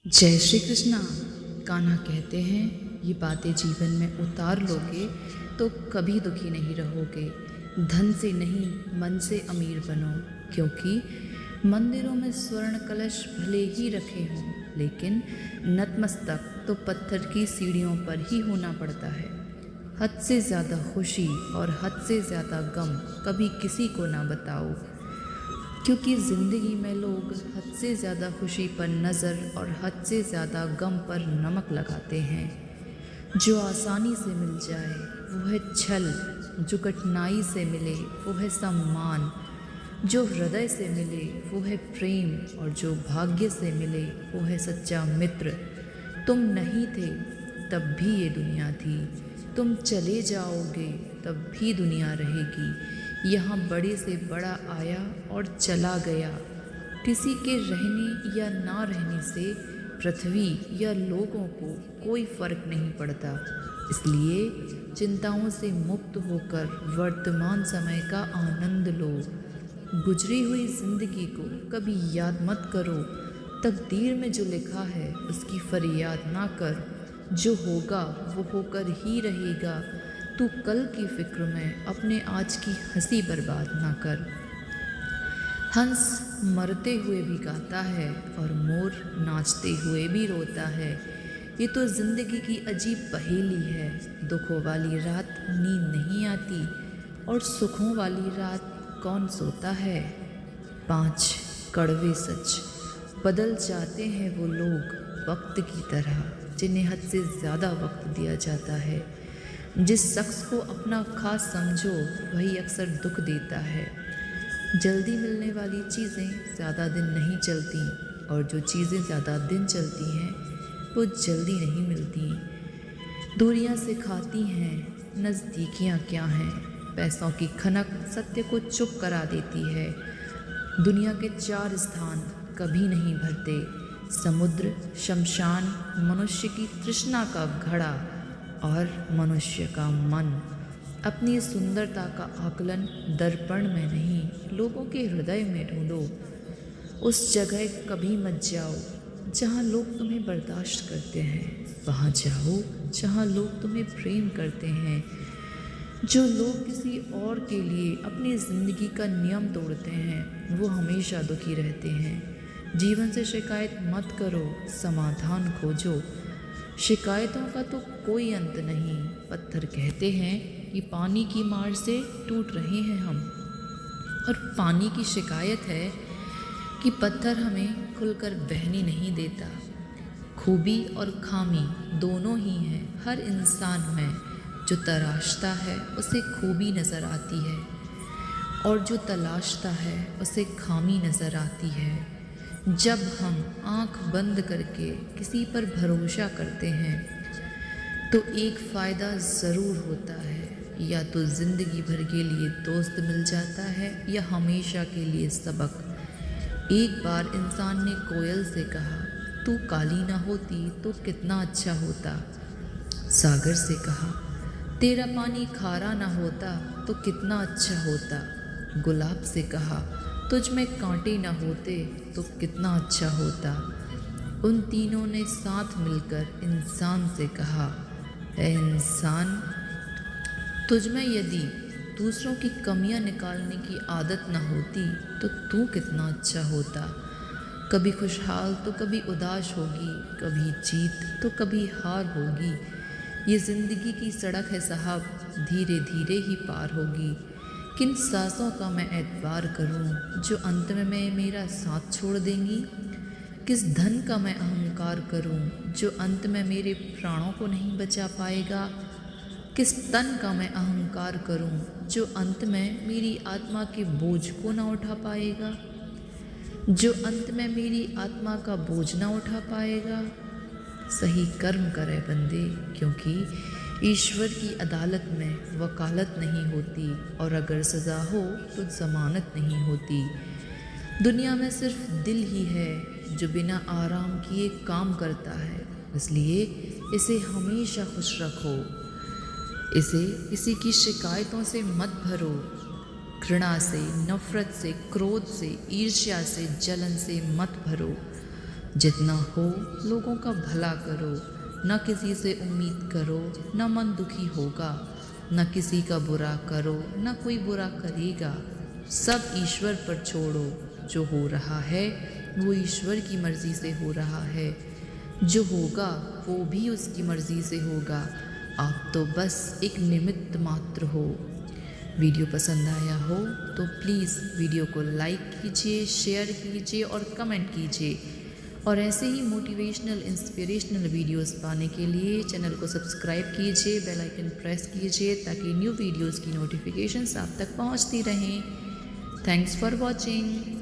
जय श्री कृष्णा। कान्हा कहते हैं ये बातें जीवन में उतार लोगे तो कभी दुखी नहीं रहोगे। धन से नहीं मन से अमीर बनो, क्योंकि मंदिरों में स्वर्ण कलश भले ही रखे हों, लेकिन नतमस्तक तो पत्थर की सीढ़ियों पर ही होना पड़ता है। हद से ज़्यादा खुशी और हद से ज़्यादा गम कभी किसी को ना बताओ, क्योंकि ज़िंदगी में लोग हद से ज़्यादा खुशी पर नज़र और हद से ज़्यादा गम पर नमक लगाते हैं। जो आसानी से मिल जाए वो है छल, जो कठिनाई से मिले वो है सम्मान, जो हृदय से मिले वो है प्रेम, और जो भाग्य से मिले वो है सच्चा मित्र। तुम नहीं थे तब भी ये दुनिया थी, तुम चले जाओगे तब भी दुनिया रहेगी। यहाँ बड़े से बड़ा आया और चला गया, किसी के रहने या ना रहने से पृथ्वी या लोगों को कोई फर्क नहीं पड़ता। इसलिए चिंताओं से मुक्त होकर वर्तमान समय का आनंद लो। गुजरी हुई जिंदगी को कभी याद मत करो, तकदीर में जो लिखा है उसकी फरियाद ना कर। जो होगा वो होकर ही रहेगा। तू कल की फिक्र में अपने आज की हंसी बर्बाद ना कर। हंस मरते हुए भी गाता है और मोर नाचते हुए भी रोता है। ये तो जिंदगी की अजीब पहेली है। दुखों वाली रात नींद नहीं आती और सुखों वाली रात कौन सोता है। 5 कड़वे सच। बदल जाते हैं वो लोग वक्त की तरह, जिन्हें हद से ज़्यादा वक्त दिया जाता है। जिस शख्स को अपना खास समझो वही अक्सर दुख देता है। जल्दी मिलने वाली चीज़ें ज़्यादा दिन नहीं चलती, और जो चीज़ें ज़्यादा दिन चलती हैं वो जल्दी नहीं मिलती। दूरियां सिखाती हैं नज़दीकियां क्या हैं। पैसों की खनक सत्य को चुप करा देती है। दुनिया के 4 स्थान कभी नहीं भरते: समुद्र, शमशान, मनुष्य की तृष्णा का घड़ा और मनुष्य का मन। अपनी सुंदरता का आकलन दर्पण में नहीं, लोगों के हृदय में ढूंढो। उस जगह कभी मत जाओ जहाँ लोग तुम्हें बर्दाश्त करते हैं, वहाँ जाओ जहाँ लोग तुम्हें प्रेम करते हैं। जो लोग किसी और के लिए अपनी ज़िंदगी का नियम तोड़ते हैं वो हमेशा दुखी रहते हैं। जीवन से शिकायत मत करो, समाधान खोजो। शिकायतों का तो कोई अंत नहीं। पत्थर कहते हैं कि पानी की मार से टूट रहे हैं हम, और पानी की शिकायत है कि पत्थर हमें खुलकर बहने नहीं देता। खूबी और खामी दोनों ही हैं हर इंसान में। जो तराशता है उसे खूबी नज़र आती है, और जो तलाशता है उसे खामी नज़र आती है। जब हम आंख बंद करके किसी पर भरोसा करते हैं तो एक फ़ायदा ज़रूर होता है, या तो ज़िंदगी भर के लिए दोस्त मिल जाता है या हमेशा के लिए सबक। एक बार इंसान ने कोयल से कहा, तू काली ना होती तो कितना अच्छा होता। सागर से कहा, तेरा पानी खारा ना होता तो कितना अच्छा होता। गुलाब से कहा, तुझ में कांटे न होते तो कितना अच्छा होता। उन तीनों ने साथ मिलकर इंसान से कहा, ऐ इंसान, तुझ में यदि दूसरों की कमियां निकालने की आदत न होती तो तू कितना अच्छा होता। कभी खुशहाल तो कभी उदास होगी, कभी जीत तो कभी हार होगी। ये ज़िंदगी की सड़क है साहब, धीरे धीरे ही पार होगी। किन सांसों का मैं एतबार करूं जो अंत में मेरा साथ छोड़ देंगी। किस धन का मैं अहंकार करूं जो अंत में मेरे प्राणों को नहीं बचा पाएगा। किस तन का मैं अहंकार करूं जो अंत में मेरी आत्मा के बोझ को ना उठा पाएगा। जो अंत में मेरी आत्मा का बोझ ना उठा पाएगा। सही कर्म करे बंदे, क्योंकि ईश्वर की अदालत में वकालत नहीं होती, और अगर सज़ा हो तो ज़मानत नहीं होती। दुनिया में सिर्फ दिल ही है जो बिना आराम किए काम करता है, इसलिए इसे हमेशा खुश रखो। इसे किसी की शिकायतों से मत भरो। घृणा से, नफ़रत से, क्रोध से, ईर्ष्या से, जलन से मत भरो। जितना हो लोगों का भला करो, न किसी से उम्मीद करो, न मन दुखी होगा, न किसी का बुरा करो, न कोई बुरा करेगा। सब ईश्वर पर छोड़ो, जो हो रहा है वो ईश्वर की मर्ज़ी से हो रहा है, जो होगा वो भी उसकी मर्ज़ी से होगा। आप तो बस एक निमित्त मात्र हो। वीडियो पसंद आया हो तो प्लीज़ वीडियो को लाइक कीजिए, शेयर कीजिए और कमेंट कीजिए। और ऐसे ही मोटिवेशनल इंस्पिरेशनल वीडियोस पाने के लिए चैनल को सब्सक्राइब कीजिए, बेल आइकन प्रेस कीजिए ताकि न्यू वीडियोस की नोटिफिकेशंस आप तक पहुंचती रहें। Thanks for watching.